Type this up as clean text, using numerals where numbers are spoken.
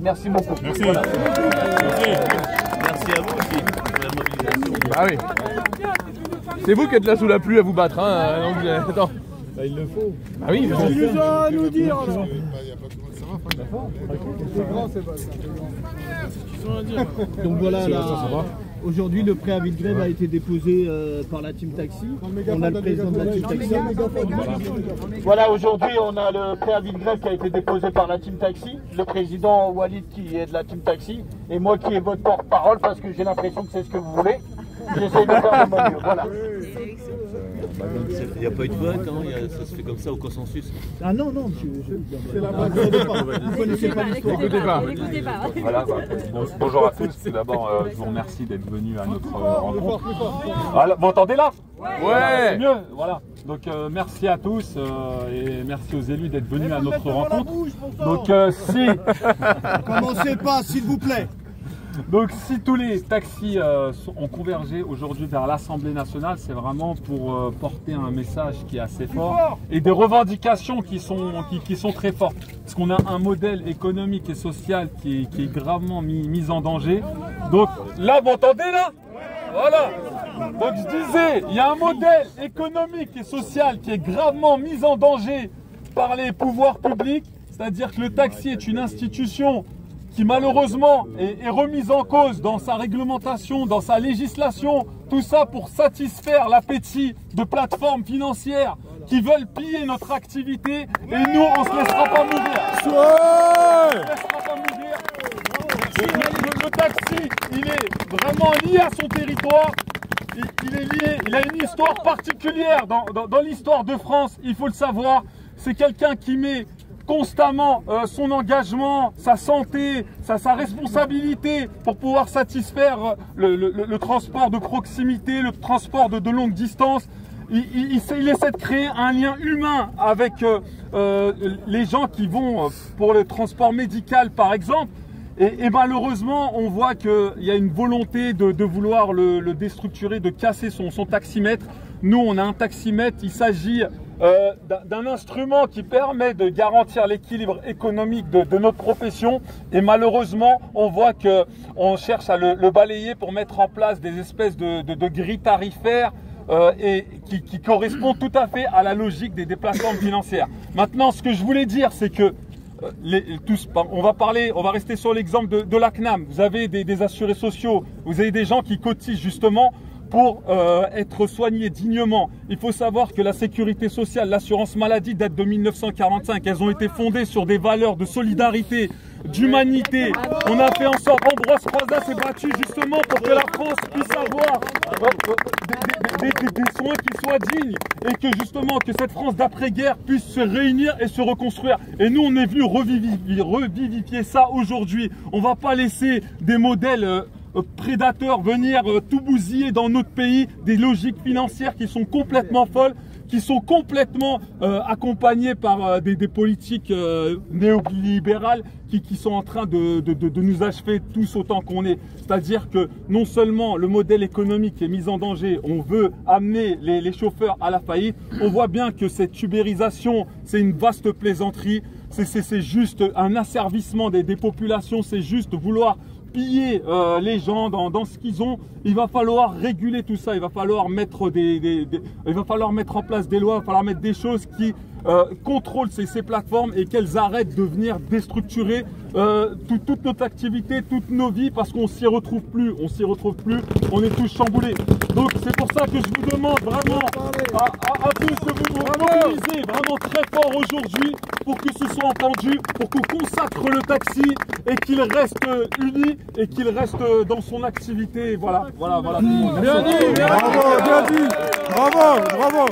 Merci beaucoup. Merci. Voilà. Merci à vous aussi pour la mobilisation. Ah oui. C'est vous qui êtes là sous la pluie à vous battre, hein. Donc, attends. Bah, il le faut. Ah oui, Il nous a à nous dire là. Donc voilà, aujourd'hui le préavis de grève a été déposé par la Team Taxi. On a le président de la Team Taxi. Voilà, aujourd'hui on a le préavis de grève qui a été déposé par la Team Taxi, le président Walid qui est de la Team Taxi, et moi qui est votre porte-parole parce que j'ai l'impression que c'est ce que vous voulez. J'essaie de faire de mon mieux, voilà. Il n'y a pas eu de vote, hein, ça se fait comme ça au consensus. Ah non, non, C'est la blague. vous ne connaissez pas l'histoire. N'écoutez pas. Voilà, bonjour à tous. Tout d'abord, je vous remercie d'être venus à notre rencontre. Ah, vous m'entendez là? Ouais. C'est mieux, voilà. Donc merci à tous et merci aux élus d'être venus à notre rencontre. Donc Commencez pas, s'il vous plaît. si tous les taxis ont convergé aujourd'hui vers l'Assemblée nationale, c'est vraiment pour porter un message qui est assez fort et des revendications qui sont très fortes. Parce qu'on a un modèle économique et social qui est gravement mis en danger. Donc là, vous entendez là? Voilà. Donc je disais, il y a un modèle économique et social qui est gravement mis en danger par les pouvoirs publics. C'est-à-dire que le taxi est une institution qui malheureusement est remise en cause dans sa réglementation, dans sa législation, tout ça pour satisfaire l'appétit de plateformes financières qui veulent piller notre activité et nous on ne se laissera pas mourir. On se laissera pas mourir. Le taxi, il est vraiment lié à son territoire, il est lié, il a une histoire particulière dans l'histoire de France, il faut le savoir. C'est quelqu'un qui met constamment son engagement, sa santé, sa responsabilité pour pouvoir satisfaire le transport de proximité, le transport de longue distance. Il essaie de créer un lien humain avec les gens qui vont pour le transport médical par exemple. Et malheureusement, on voit qu'il y a une volonté de vouloir le déstructurer, de casser son taximètre. Nous, on a un taximètre, il s'agit d'un instrument qui permet de garantir l'équilibre économique de notre profession. Et malheureusement, on voit qu'on cherche à le balayer pour mettre en place des espèces de grilles tarifaires et qui correspondent tout à fait à la logique des plateformes financières. Maintenant, ce que je voulais dire, c'est que on va rester sur l'exemple de la CNAM. Vous avez des assurés sociaux, vous avez des gens qui cotisent justement pour être soignés dignement. Il faut savoir que la sécurité sociale, l'assurance maladie date de 1945. Elles ont été fondées sur des valeurs de solidarité, d'humanité. On a fait en sorte, Ambroise Croizat s'est battu justement pour que la France puisse avoir des soins qui soient dignes et que justement que cette France d'après-guerre puisse se réunir et se reconstruire. Et nous, on est venu revivifier ça aujourd'hui. On ne va pas laisser des modèles prédateurs venir tout bousiller dans notre pays, des logiques financières qui sont complètement folles, qui sont complètement accompagnées par des politiques néolibérales qui sont en train de nous achever tous autant qu'on est. C'est-à-dire que non seulement le modèle économique est mis en danger, on veut amener les chauffeurs à la faillite, on voit bien que cette ubérisation, c'est une vaste plaisanterie, c'est juste un asservissement des populations, c'est juste vouloir piller les gens dans ce qu'ils ont. Il va falloir réguler tout ça, il va falloir mettre il va falloir mettre en place des lois, il va falloir mettre des choses qui contrôlent ces plateformes et qu'elles arrêtent de venir déstructurer toute notre activité, toutes nos vies, parce qu'on s'y retrouve plus, on est tous chamboulés. Donc c'est pour ça que je vous demande vraiment à tous de vous mobiliser vraiment très fort aujourd'hui pour que ce soit entendu, pour qu'on consacre le taxi et qu'il reste uni et qu'il reste dans son activité. Voilà. Bien dit, Bravo, bien dit. Bravo.